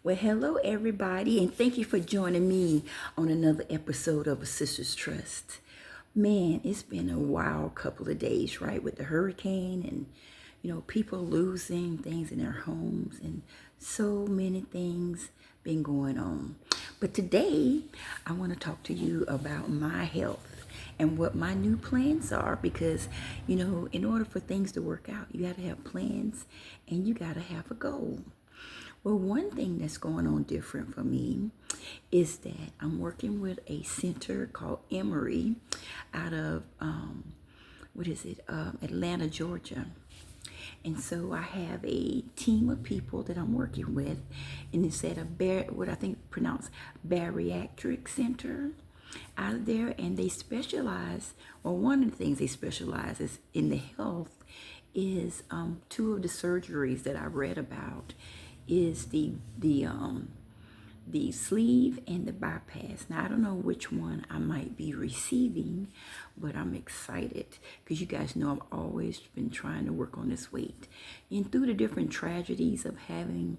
Well, hello, everybody, and thank you for joining me on another episode of A Sister's Trust. Man, it's been a wild couple of days, right, with the hurricane and, people losing things in their homes and so many things been going on. But today, I want to talk to you about my health and what my new plans are because, in order for things to work out, you got to have plans and you got to have a goal. Well, one thing that's going on different for me is that I'm working with a center called Emory out of, Atlanta, Georgia. And so I have a team of people that I'm working with, and it's at what I think pronounced bariatric center out of there, and they specialize, or one of the things they specialize is in the health is two of the surgeries that I read about is the sleeve and the bypass. Now I don't know which one I might be receiving, but I'm excited because you guys know I've always been trying to work on this weight. And through the different tragedies of having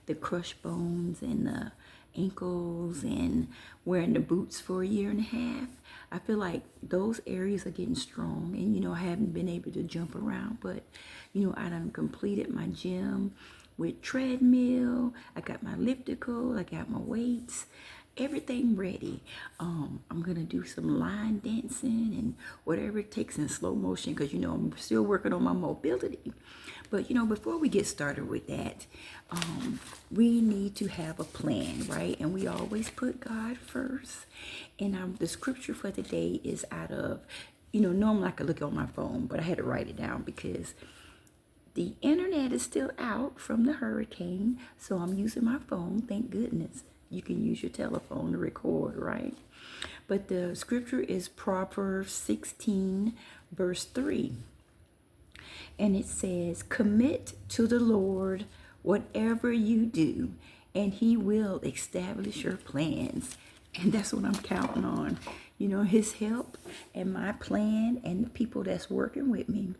the crushed bones and the ankles and wearing the boots for a year and a half, I feel like those areas are getting strong. And I haven't been able to jump around, but I done completed my gym with treadmill. I got my elliptical, I got my weights, everything ready. I'm gonna do some line dancing and whatever it takes in slow motion because I'm still working on my mobility. But before we get started with that, we need to have a plan, right? And we always put God first. And the scripture for today is out of, normally I could look on my phone, but I had to write it down because the internet is still out from the hurricane, so I'm using my phone. Thank goodness. You can use your telephone to record, right? But the scripture is Proverbs 16, verse 3. And it says, "Commit to the Lord whatever you do, and he will establish your plans." And that's what I'm counting on. His help and my plan and the people that's working with me.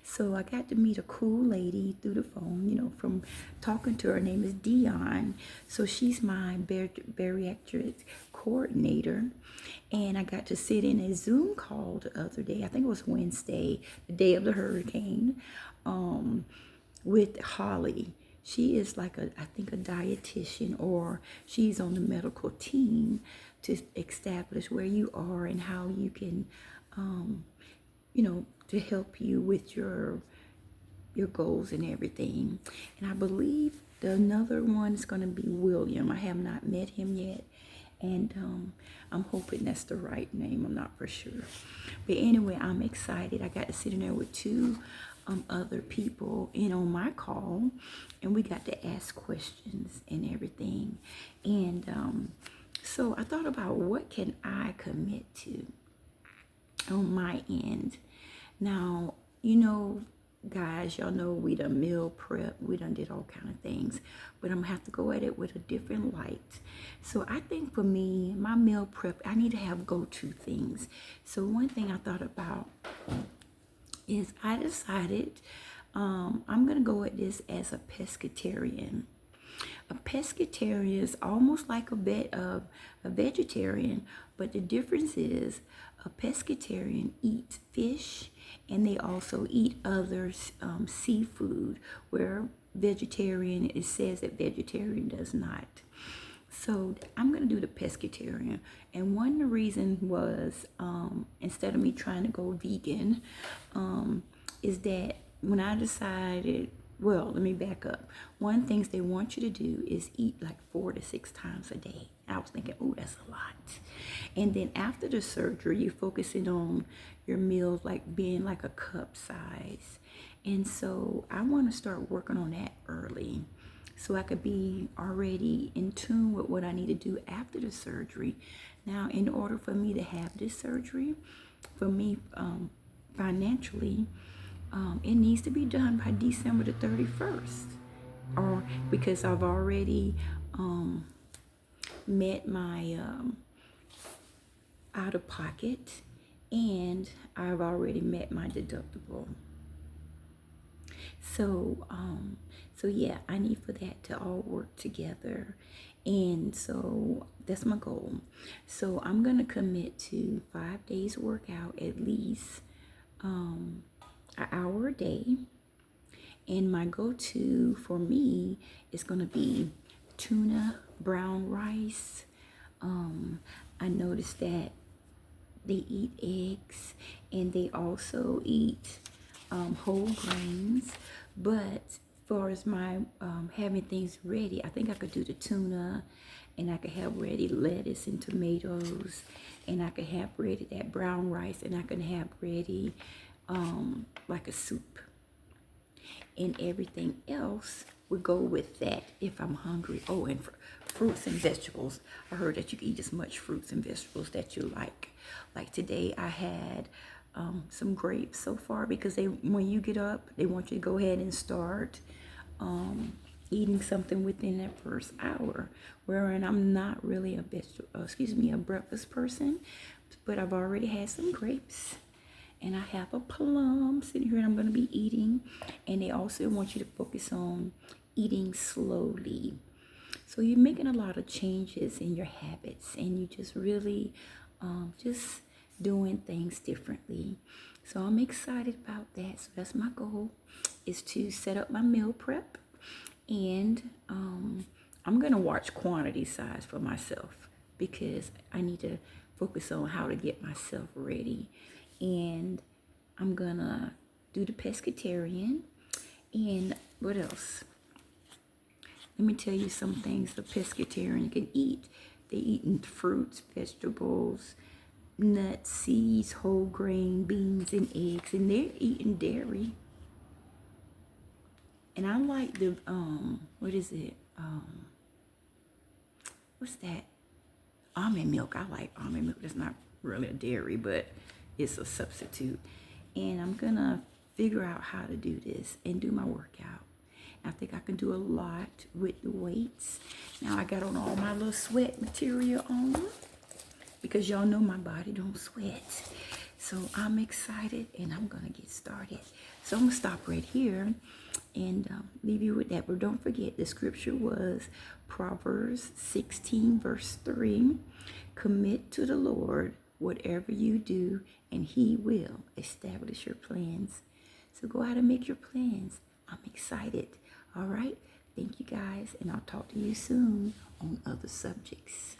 So I got to meet a cool lady through the phone, from talking to her. Her name is Dion. So she's my bariatric coordinator. And I got to sit in a Zoom call the other day. I think it was Wednesday, the day of the hurricane, with Holly. She is like I think a dietitian, or she's on the medical team to establish where you are and how you can, to help you with your goals and everything. And I believe another one is going to be William. I have not met him yet. And I'm hoping that's the right name. I'm not for sure. But anyway, I'm excited. I got to sit in there with two other people on my call, and we got to ask questions and everything. And so I thought about what can I commit to on my end. Now, guys, y'all know we done meal prep, we done did all kind of things, but I'm gonna have to go at it with a different light. So I think for me, my meal prep, I need to have go-to things. So one thing I thought about is I decided I'm gonna go at this as a pescatarian. A pescatarian is almost like a vegetarian, but the difference is a pescatarian eats fish and they also eat other seafood, where vegetarian, it says that vegetarian does not. So I'm going to do the pescatarian. And one of the reasons was, instead of me trying to go vegan, is that when I decided, well, let me back up. One of the things they want you to do is eat like 4 to 6 times a day. I was thinking, oh, that's a lot. And then after the surgery, you're focusing on your meals like being like a cup size. And so I want to start working on that early so I could be already in tune with what I need to do after the surgery. Now, in order for me to have this surgery, for me financially, it needs to be done by December the 31st, or because I've already met my out of pocket, and I've already met my deductible. So yeah, I need for that to all work together. And so that's my goal. So I'm gonna commit to 5 days workout, at least an hour a day. And my go-to for me is gonna be tuna, brown rice. I noticed that they eat eggs and they also eat whole grains. But as far as my having things ready, I think I could do the tuna, and I could have ready lettuce and tomatoes, and I could have ready that brown rice, and I could have ready like a soup. And everything else would go with that if I'm hungry. Oh, and for fruits and vegetables. I heard that you can eat as much fruits and vegetables that you like. Like today I had some grapes so far, because when you get up, they want you to go ahead and start eating something within that first hour. Wherein I'm not really a breakfast person, but I've already had some grapes. And I have a plum sitting here and I'm going to be eating. And they also want you to focus on eating slowly. So you're making a lot of changes in your habits, and you just really just doing things differently. So I'm excited about that. So that's my goal, is to set up my meal prep. And I'm going to watch quantity size for myself, because I need to focus on how to get myself ready. And I'm going to do the pescatarian. And what else? Let me tell you some things the pescatarian can eat. They eating fruits, vegetables, nuts, seeds, whole grain, beans, and eggs. And they're eating dairy. And I like the, what is it? What's that? Almond milk. I like almond milk. It's not really a dairy, but it's a substitute. And I'm going to figure out how to do this and do my workout. I think I can do a lot with the weights. Now I got on all my little sweat material on, because y'all know my body don't sweat. So I'm excited and I'm going to get started. So I'm going to stop right here and leave you with that. But don't forget, the scripture was Proverbs 16 verse 3. Commit to the Lord whatever you do, and he will establish your plans. So go out and make your plans. I'm excited. All right. Thank you guys. And I'll talk to you soon on other subjects.